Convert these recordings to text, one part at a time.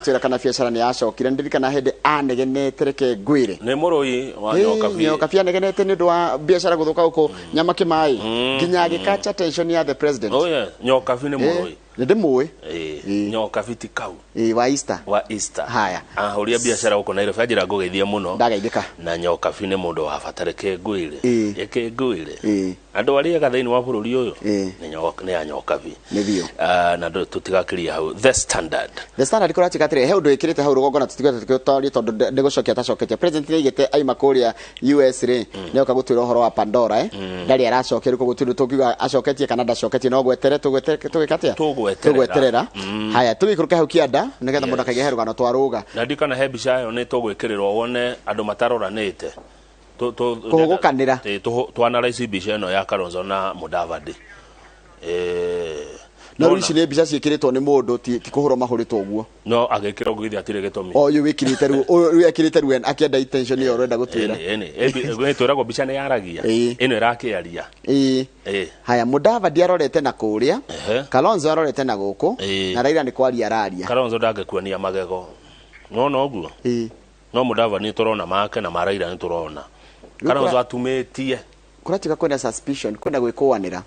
tira kana biacara ni yacokire ndirikana hindi anegenete reke ngwire ni murui wa nyokabi anegenete ni ndu wa biacara guthuka guku nyama kimai nginya agikacha tension ya the president nyokabi ni murui ndimui nyokabi ti kau wa Easter haya ahuria biacara guku Nairobi ajira ngugeithia muno ndagaithika na nyokabi ni mundu wa batareke ngwire yeke ngwire andu ari gathaini wa bururi uyu ni anyokabi nithio na tutigakiria hau the standard kora tikatire he undu ikirite hau rugongona tutigate tukitori tondu ndigucokia tacoketie president ni igite aima kuria US ri ni oka gutwira uhoro wa Pandora ndari aracokeria gutundu tukiuga acoketie kana ndacoketie no gwetere tugikatia tugweterera haya tugikuruka hau kianda nigetha mundu akagia herugano twaruga na ndikana he bica yo ni tugwikirirwo wone andu mataroranite kuhugukanira twanaraisi bica ino ya Kalonzo na Mudavadi no rici ni bica ciikiritwo ni mundu ti kuhuro mahuritwo guo no agekira guithi atire gitumi yu wikirite ru ekirite ru akienda intention yo renda gutwira twiragwo bica ni yaragia ino irakiaria haya Mudavadi arorete na kuria Kalonzo arorete na guku na Raila ni kwaria araria Kalonzo ndangekuania magego no oguo no Mudavadi ni turona make na Raila ni turona Kalonzo atumetie kuratuka kwenda suspicion kwenda gwikuanira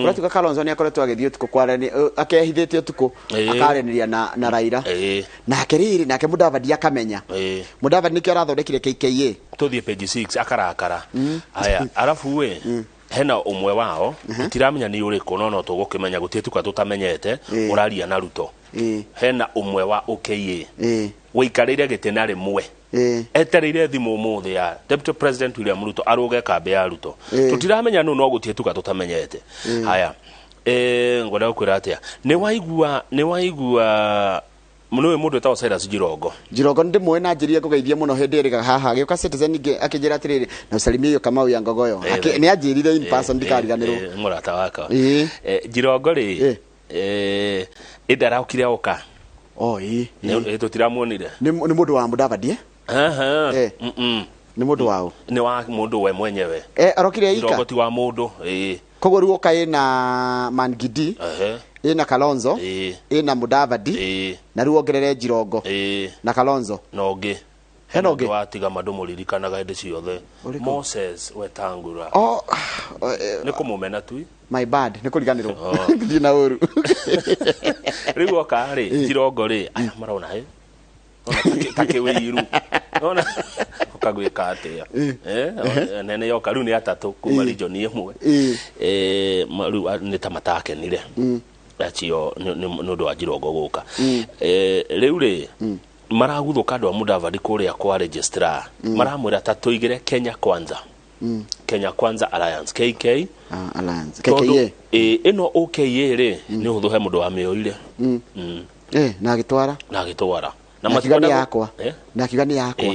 kuratuka Kalonzo ni akoretwo agithio tuko kwarani akehithitio tuko akareniria na Raila na akeriri nake Mudavadi akamenya Mudavadi ni kio arathondekire KKA tuthie page 6 akarakara haya arafu we hena umwe wao tutiramenya ni uriku no tugukimenya gutietuka tutamenyete uraria na Ruto hena umwe wa OKA wikarire gitena rimwe etereire thimu umuthi ya Deputy President William Ruto aruge kambe ya Ruto tutiramenya no gutietuka tutamenyete haya ngoda ukwira atia ni waigua muno mundu etawo Cyrus Jirongo ndimwe na njirie kugeithia muno hindi iriga haha gioka Citizen inge akijira atiriri na usalimie yo Kamau ya Ngogoyo ni anjirire in person ndikariganirwo murata waka Jirongo ri idaraukire oka tutiramuonire ni mundu wa Mudavadi ni mundu wao ni wa mundu we mwenyewe arokire ika Jirongo ti wa mundu kogo riwo kai na Mangidi ina Kalonzo ina Mudavadi na ruongerere Jirongo na Kalonzo noge henoge watiga mandu muririkanaga hinde ciothe Moses Wetangula ni kumumena tu my bad ni kuriganirwo ndina uru riwo kare Jirongo ri aya marona he take wiru ona ukagwika atia nene yo karu ni atatu kuma region imwe maru ni tamatake nire achio no do Jirongo guka riu ri maraguthuka andu a Mudavadi kuria kwa registrar maramwira tatuigire Kenya Kwanza Alliance KK Alliance KKA ino OKA ri ni huthuhe mundu wa mioire na agitwara na matigani yakwa na kigani yakwa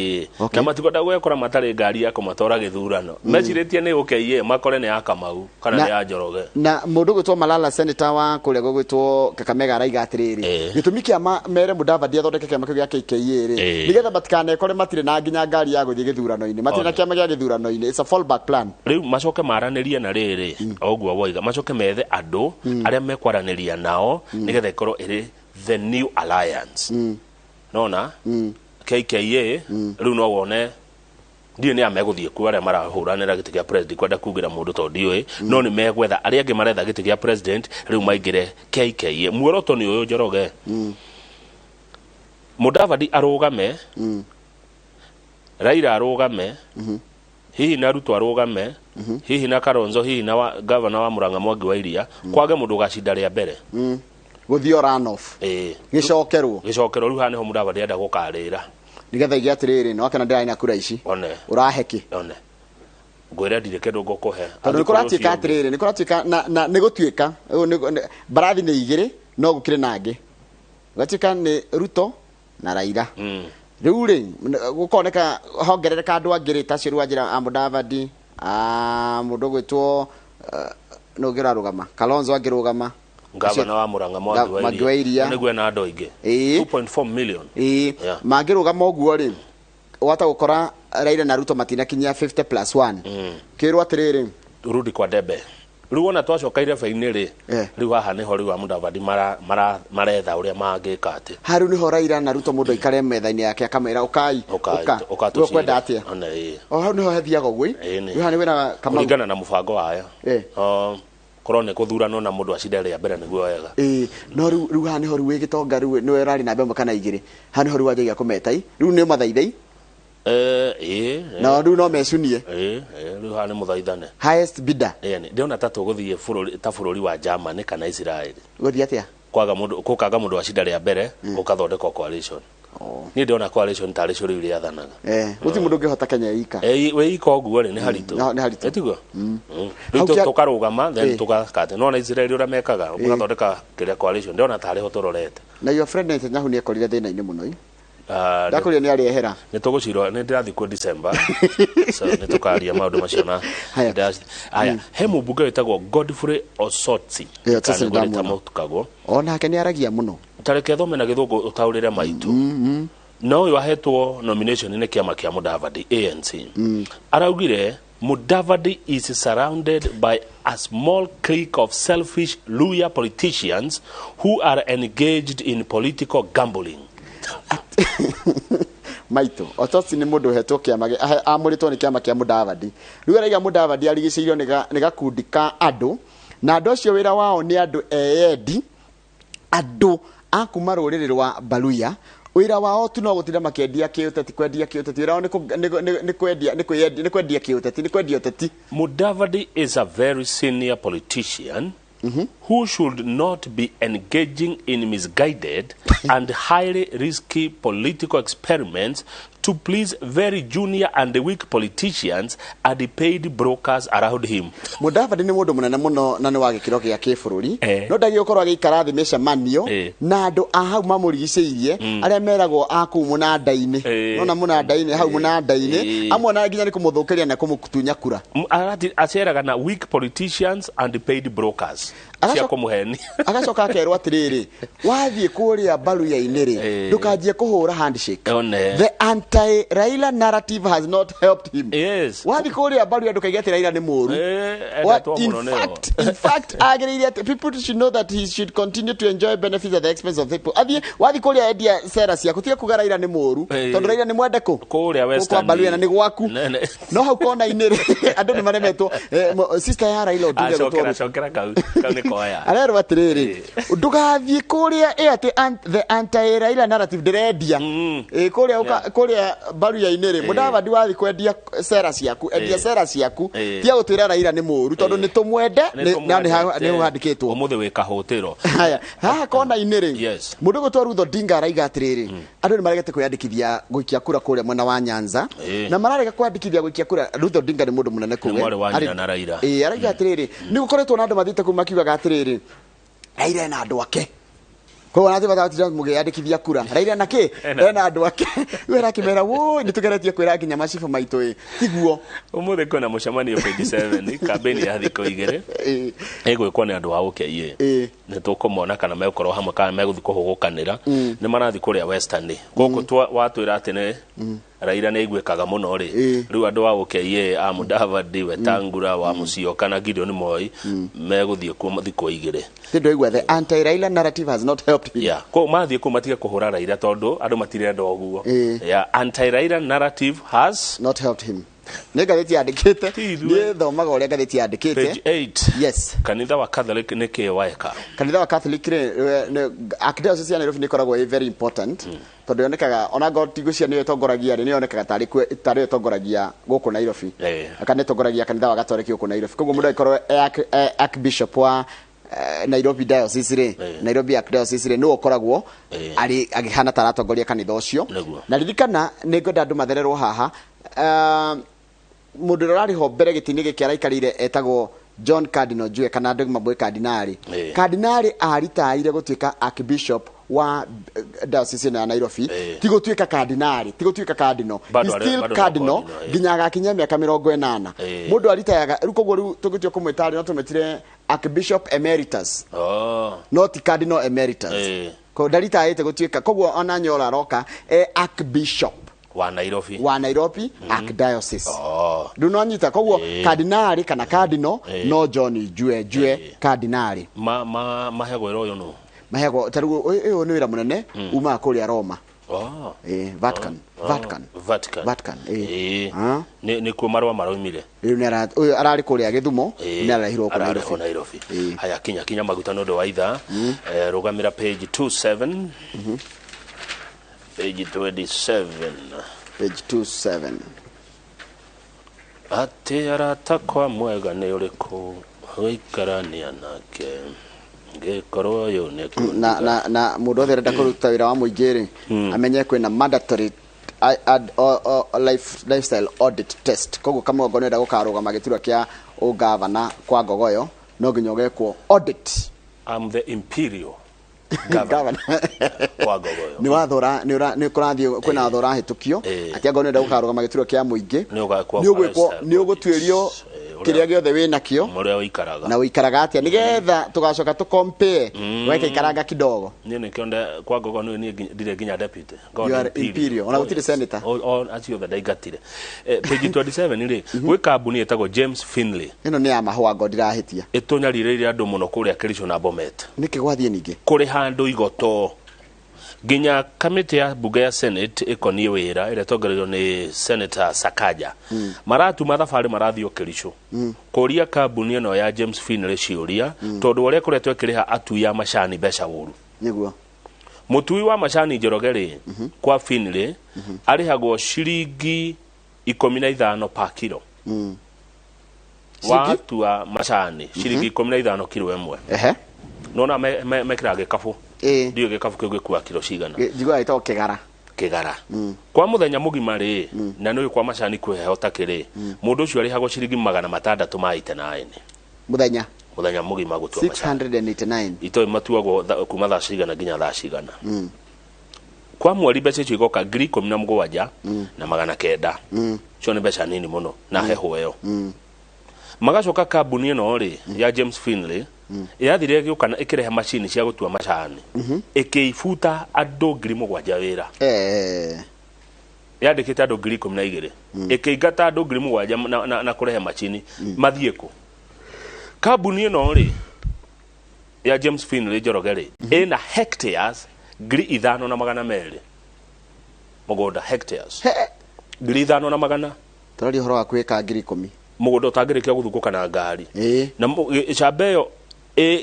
na matigoda gwekora matari ngari yako matora githurano meciretie ni OKA makore ni ya Kamau kana ni ya Njoroge na mundu gwitwo Malala senator wa kuria gwitwo Kakamega araiga atiriri gitumi kia mere Mudavadi athondeke kiama kiu gia KKA ri nigetha batikane kore matire na nginya ngari ya guthie githurano-ini matire na kiama gia githurano-ini it's a fallback plan riu macoke maranirie na riri oguo woiga macoke methe andu aria mekwaraniria nao nigetha ikorwo iri the new alliance nona KKA riu no wone ndio ni ameguthie ku aria marahuranira giti gia president kwenda kugira mundu to ndiwe no ni megwetha aria angi maretha giti gia president riu maingire KKA muoroto ni uyu Njoroge Mudavadi arugame Raila arugame hihi na Ruto arugame hihi na Kalonzo hihi na governor wa Murang'a Mwangi wa Iria kwage mundu gacinda ria mbere guthio runoff gicokerwo riu hane ho Mudavadi enda gukarira nigetha igi atiriri no kana ndira ina kura ici uraheki ngwira ndire kindu ngukuhe tondu nikuratika atiriri nikuratika na nigutuika barathi ni igiri no gukire nangi gatika ni Ruto na Raila riu ri gukoneka hongerereka andu angiri ta ciru ajira a Mudavadi mundu gwitwo no gira rugama Kalonzo agirugama Gavana wa Murang'a Mwangi wa Iria nigwe na andu aingi 2.4 million magirugama oguo ri wata gukora Raila na Ruto matina kinya 50+1 kirwa atiriri rudi kwa debe riu ona twacokaire faini ri riu haha niho riu Mudavadi maretha uria mangika ati haru niho Raila na Ruto mundu ikare metha-ini yake akamera ukai kwenda atia hau niho hethiaga gwi riu hani wina kuringana na mubango waya korone kuthurano na mundu acinde ria mbere niguo wega no riu hani ho riu wigitonga riu niwe rari na mbembe kana igiri hani ho riu wajagia kumetai riu ni mathaithai na riu no mecunie riu hani muthaithane highest bidder ndiona tatu guthie bururi wa Germany kana Israel guthie atia kukaga mundu acinda ria mbere ukathondeka coalition ni ndiona coalition tari curi iria athanaga guti mundu ngihota Kenya ika we ika oguo ni haritu etiguo tukarugama then tukakate no na Israel ura mekaga ukathondeka kiria coalition ndiona tari ho turorete na your friend Netanyahu ni ekorire thina-ini muno ndakuria ni ari ehera ni tugucirwo ni ndirathi ku December so ni tukaria maundu macio na haya he mubunge witagwo Godfrey Osotsi tukagwo ona ke ni aragia muno tareke thome na githungu utaurire maitu no uyu ahetwo nomination ni kiama kia Mudavadi ANC araugire Mudavadi is surrounded by a small clique of selfish Luya politicians who are engaged in political gambling. Maito Osotsi ni mundu hetwo kiama amuritwo ni kiama kia Mudavadi riu araiga Mudavadi arigiciirio ni gakundi ka andu na andu acio wira wao ni andu eedi andu akuma ruriri rwa Baluya wira wao tu no gutira makendia kiuteti kwendia kiuteti wira wao ni kwendia kiuteti ni kwendia uteti. Mudavadi is a very senior politician who should not be engaging in misguided and highly risky political experiments to please very junior and weak politicians and the paid brokers around him. Mudavadi ni mundu munene muno na ni wa gikiro gia kibururi no ndagi ukorwa giikara thi micemanio na andu a hau mamurigiceirie aria meragwo aku munanda-ini no na munanda-ini hau munanda-ini amwe na nginya ni kumuthukiria na kumutunya kura aceraga na weak politicians and paid brokers cia kumuheni agacoka akerwo atiriri wathie kuria Baluya-ini ri ndukanjie kuhura handshake the anti-Raila narrative has not helped him. Yes. Wathie kuria Baluya ndukaige ati Raila ni muru in fact agreed that people should know that he should continue to enjoy benefits at the expense of people. Wathie kuria edia sera ciaku tiga kuga Raila ni muru tondu Raila ni mwendeku kuria Western Baluya na ni gwaku no hau kona-ini ri andu ni maremetwo sister ya Raila Odinga shokera kau ni koya arero atiriri ndugathie kuria ati the anti-Raila narrative ndirendia kuria Baluya-ini ri Mudavadi wathi kwendia sera ciaku endia sera ciaku tia gutwira Raila ni muru tondu ni tumwende ni handikitwo umuthe wi kahutiro haya haha kona-ini ri mundu gutwa Ruth Odinga araiga atiriri andu ni maregete kwiyandikithia guikia kura kuria mwena wa Nyanza na mararega kwandikithia guikia kura Ruth Odinga ni mundu munene kuwe araiga atiriri ni gukoretwo na andu mathite kuma kiuga atiriri Raila na andu ake kwa nathi batati muge yandikithia kura Raila na ki ena andu ake wera kimera wo ni tugeretie kwira nginya macifu maitu tiguo umuthe kona mucemanio 27 campaign ya thiko igere egwikwo ni andu a UKIA ni tukumona kana mekorwo hamwe kana meguthi kuhugukanira ni marathi kuria Western guku watwira ati ni Raila ni igwikaga muno ri riu andu a UKIA a Mudavadi Wetangula wa Musio kana Gideon Moi meguthie ku thiko igere tindo igwa the anti-Raila narrative has not helped him ko mathie ku matige kuhura Raila tondu andu matirenda oguo anti-Raila narrative has not helped him ni gatheti yandikite ni thomaga uria gatheti yandikite page 8 yes kanitha wa Catholic ni kiwaeka kanitha wa Catholic archdiocese ya Nairobi ni koragwo very important tondu yonekaga ona gotigucia ni tongoragia ni yonekaga tari tongoragia guku Nairobi akane tongoragia kanitha wa Catholic guku Nairobi koguo mundu ikorwo archbishop wa Nairobi diocese ri Nairobi archdiocese ri no koragwo ari agihana taratongoria kanitha ucio na ririkana ni ngwenda andu mathererwo haha mundu rari ho mbere gitini giki araikarire etagwo John Cardinal Jue kana andu mabwe Cardinal aritaire gutuika archbishop wa diocese ya Nairobi tigutwika Cardinal still Cardinal ginya gakinya miaka 80 mundu aritayaga rukogo ru tugitio kumwetari no tumetire archbishop emeritus not Cardinal emeritus ko darita ayete gutwika koguo ona nyora roka archbishop wa Nairobi Archdiocese ndu no nyita koguo cardinal kana cardinal no John Njue cardinal mahego ero no mahego taru uyu ni wira munene uma kuria Roma Vatican ni ku marwa maroimire uyu arari kuria Githumo ni arahirwo ku Nairobi haya kinya maguta no do waitha rugamira page 27 page 27 ati aratakwa mwega ni uriku wikarania nake ngikoro yo ne na mundu othe renda kuruta wira wa muingiri amenye kwina mandatory lifestyle audit test koguo kama ngonera gukarugama giturwa kia ugavana kwa Ngogoyo no nginya ugekwo audit. I'm the imperial governor kwa Ngogoyo ni kurathie kwina thora hitukio ati ngonera gukarugama giturwa kia muingi ni ugutwirio kiria giothe wina kio muria wikaraga na wikaraga atia nigetha tugacoka tu compare weka ikaranga kidogo ni kionde kwa Ngogoyo ni ndire ginya deputy god imperial ona gutire senator acio the daigatire page 27 ri gwi kambuni etagwo James Finley ino ni ya mahwa god irahitia itunyarire andu muno kuria Kericho na Bomet niki gwathie ningi kuri handu igoto ginya kamiti ya bunge ya Senate ikonie wira ire tongererio ni Senator Sakaja maratu mathafari marathio Kericho kuria kambuni no ya James Finley ciuria tondu uria kuretwe kiriha atu ya macani besha wuru niguo mutui wa macani Njorogere kwa Finley arihagwo ciringi 15 pa kilo watu wa macani ciringi 15 kilo emwe nona mekirage kafu ndio gikafu kigwe kwa kilo cigana jigwa ito kigara kwa muthenya mugima ri na no kwa macani kweho takiri mundu ucio ari hago ciringi 689 muthenya mugima gutua macani 689 ito matuago kuma thaa cigana ginya thaa cigana kwa mweri beca icio igoka 17,000 na 900 cio ni beca nini muno na heho eyo magacoka kambuni ino ri ya James Finley yathire giukana ikirehe machine cia gutua macani ikiifuta andu 7,000 wira yandikite andu 12,000 ikiingata andu 7,000 na kurehe machine mathieko kambuni ino ri ya James Finley Njorogere ina hectares 5,200 mugunda hectares 5,200 turari horo wa kwika 10,000 mugunda utangirikia guthukuka na ngari na chambeyo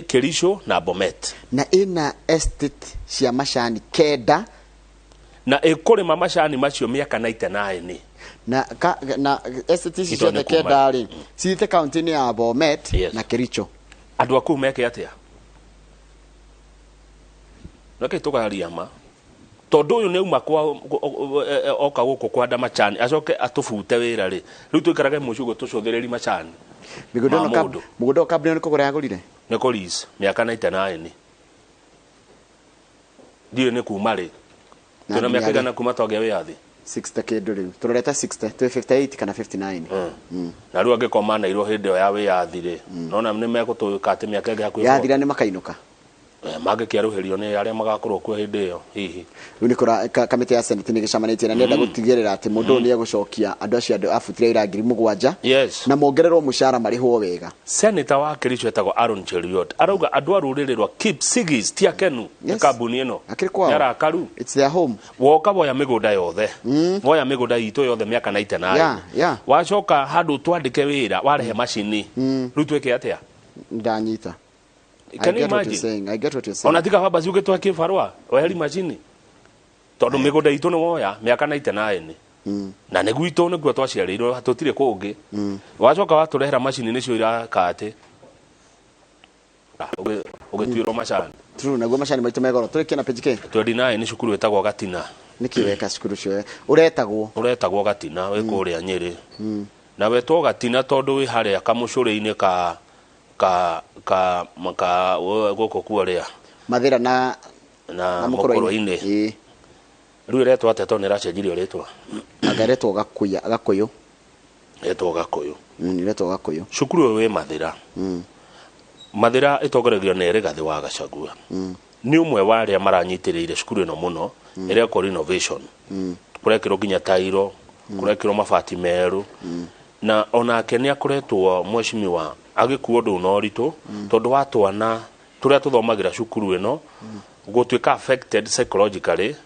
Kericho na Bomet na ina estate cia macani kenda na ikurima macani macio miaka 99 na estate cia kenda ri cite county ni ya Bomet na Kericho andu aku meke atia nake tugaria ma tondu uyu ne uma kwa oka guku kwanda macani acoke atufute wira ri riu tuikarage mucugo tucuthereri macani mugundo kabine ni kugura yagurire ne kolis miaka 99 ndio ne kuma ri tuna miaka gana kuma toge wiathi 60 kindu riu turoreta 60 258 kana 59 na riu angikoma na iro hindi ya wiathi ri nona ni megutuika ati miaka ege hakuya yathira ni makainuka magikiaruhirio ni aria magakorwo kwa hindi iyo hihi riu nikora kamiti ya Senate ni gicamanitie na nenda gutigirira ati mundu ni egucokia andu acio afutire ira 7,000 na mongererwo mushara marihwo wega. Senator wa Kericho etagwo Aaron Cheriot arauga andu arurirwa keep sigis tia kenu kambuni ino yara karu it's their home woka boya migunda yothe boya migunda itu yothe miaka 99 wacoka handu twandike wira warehe machine riu tweke atia ndanyita I get what you're saying. Ona tika baba ziuke twa kifarwa weheri machine tondu migunda itu ni woya miaka 99 na ne gwito ne gwa twaciarirwo hatutire kungi wacoka waturehera machine nicio irakate ugituiro macani true na gwa macani maitu megoro tureke na page ke 29 ni cukuru etagwo Gatina niki weka cukuru cio uretagwo Gatina we kuria Nyeri na wetwo Gatina tondu wi haria kamucuri-ini ka goko kuoria mathira na mukoro-ini riu retwa ateto ni racenjirio retwa agaretwo gakuyu retwo gakuyu retwo gakuyu cukuru we mathira mathira itongoregio ni Rigathi wa Gachagua ni umwe wa aria maranyitiriire cukuru ino muno ire ko renovation kurekirwo nginya tairo kurekirwo mabati meru na onake ni akoretwo mweshimiwa agikuo ndu no ritu tondu wa twana turia tuthomagira cukuru ino gutwika affected psychologically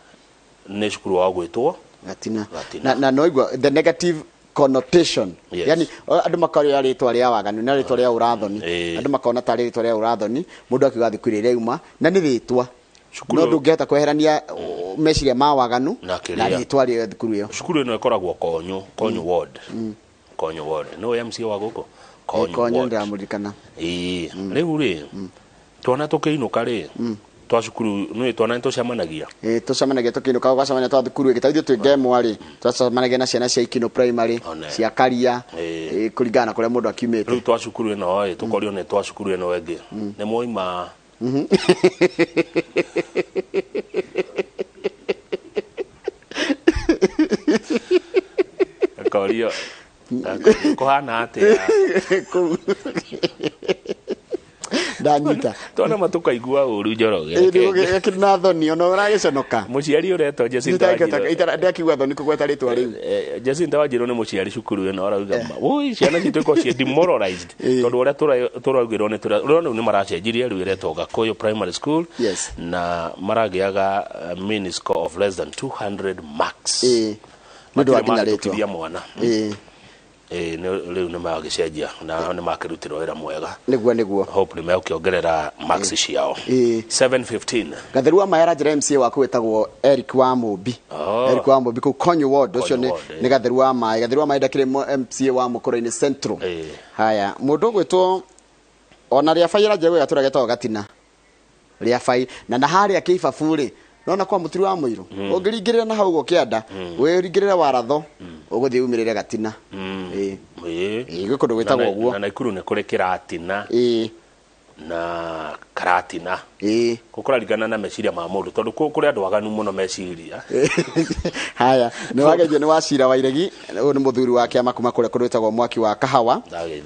ni cukuru wa gwitwo Gatina. Na no igwa the negative connotation. Yes. Yani andu makaria ritwa ria waganu na ritwa ria urathoni. Andu makona ta ritwa ria urathoni, mundu akiuga thukuru ria uma na ni ritwa. No ndungehota kweherania meciria ma waganu na ritwa ria thukuru io. Cukuru ino ikoragwo konyu ward. Konyu ward. No MC wa guko. Konyu ndamurikana. Riu ri twana tukiinuka ri twa cukuru no twana tucemanagia tucemanagia tukiinuka ugacemania twa thukuru igitaithio twi game ri tucemanagia na ciana cia Ikino primary cia Karia kuringana kuria mundu akiumite riu twa cukuru ino tukorio ni twa cukuru ino wengi ni moima korio kohana atia ndanyita twana matuka igua uru njoroge na thoni ona uragiconoka muciari ureto Jacinta ndakigwa thoni kugweta ritwa riu Jacinta wajiro ni muciari cukuru ino arauga oi ciana citu ko cie demoralized tondu uria turaugirwo ni ni maracenjirie riu ireto Gakoyo primary school na maragiaga mini score of less than 200 marks mundu wakinya ritwa mwana riu ni magicenjia na ni makirutira wira mwega niguo hope ni mekiongerera marks ciao 715 gatherua mayara njira MC waku wetagwo Eric wa Mumbi Eric wa Mumbi ku Konyu ward ucio ni gatherua mai ndakire MC wa Mukoro-ini Central haya mundu gwitwo ona ria faira jego ya turagetwa Gatina ria fai na haria kiibaburi nona kwa mutiri wa muiru ungiringirira na hau gokianda wiringirira waratho uguthii umirire Gatina gwikundu gwitagwo uguo na Ikuru ni kuri Kiratina na Karatina gukora rigana na meciria ma mundu tondu kuri andu aganu muno meciria haya ni wageje ni wacira wa iregi ni muthuri wake amakuma kure kundu gwitagwo mwaki wa kahawa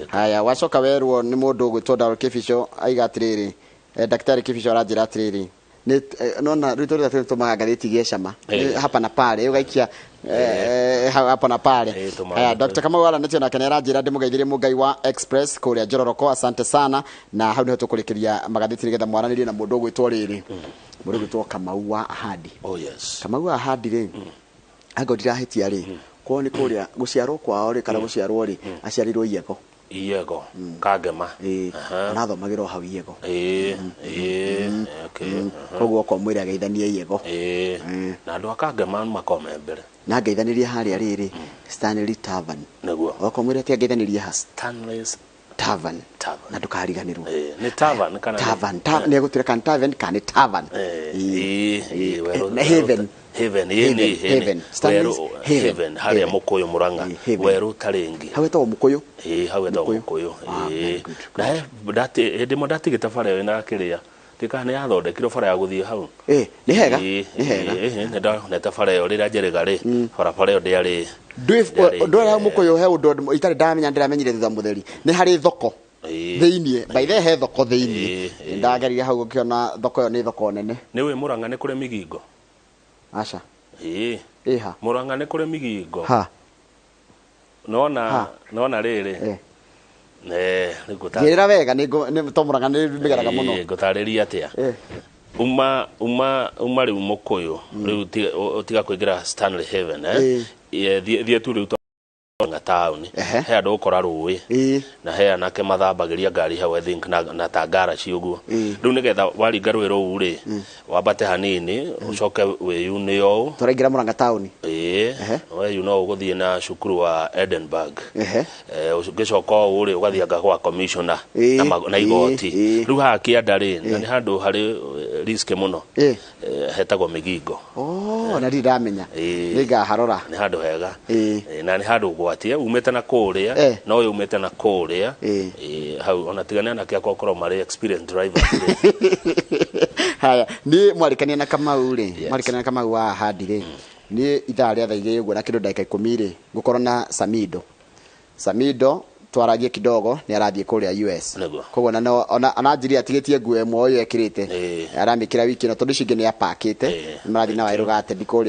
haya wacoka werwo ni mundu gwitwo Daro Kifisho aiga atiriri daktari Kifisho aranjira atiriri nona ritori za tuma gazeti geshama hapa na pale ugaikia hapa na pale Dr. Kamau wala nete na kenera njira ndimugeithire mugai wa Express kuria Njororoko asante sana na hau niho tukulikiria magatheti nigetha mwaranirie na mundu gwitwo riri mundu gwitwo Kamau wa Ahadi Kamau wa Ahadi ri agodira hitia ri ko ni kuria guciarwo kwao ri kana guciarwo ri aciarirwo Iyego Kagema anathomagirwo hau Iyego koguo kwa mwira geithanie Iyego na andu akagema makome mbere na geithanirie haria riri Stanley Tavern niguo oko mwira tia geithanirie ha Stanley's Tavern na ndukariganirwo ni Tavern kana Tavern ne gutira kan Tavern kana Tavern Heaven Heaven Heaven haria Mukuyu Muranga weru tarengi hawetwa Mukuyu hawetwa Mukuyu na ndati ndati gitafara na kiria tika ne yathondekirwo bara ya guthie hau ni hega ne tafara yo rira jerigari bara yo ndiari ndora Mukuyu he undu itari ndamenya ndiramenyire thutha mutheri ni hari thoko thiini by the he thoko thiini ndagerire hau gukiona thoko yo ni thoko nene ni we Muranga ni kure migingo acha ha Muranga ni kure migingo nona riri nigutarira wega ni to Muranga ni bigaraga muno ngutariria atia uma riu Mukuyu riu tiga kuingira Stanley Heaven thie tu riu nga town he andu ukora ruwi na he anake mathambagiria ngari hau I think na tangara ciuguo riu nigetha waringa rwi ruu ri wambate hanini ucoke wiyune yo turaingira Muranga town we no uguthie na cukuru wa Edinburgh ugicoka uri ugathianga kwa commissioner na igoti riu ha kianda ri na ni handu hari risk muno hetagwo migingo na ndiramenya niga harora ni handu hega na ni handu gwatia umete na kuria no yo umete na kuria hau ona tigana na kia kokoro mari experienced driver haya ni mwarikania na Kamau ri mwarikania na Kamau wa Ahadi ri ni itharia thaige guo na kindu dakika 10 ri gukorwo na Samido twaragie kidogo ni arathie kuria US koguo na ananjiria atigitie nguo emwe yo ekirite aramikira wiki no tondu cinge ni apakite marathi na wairu gate ndikuria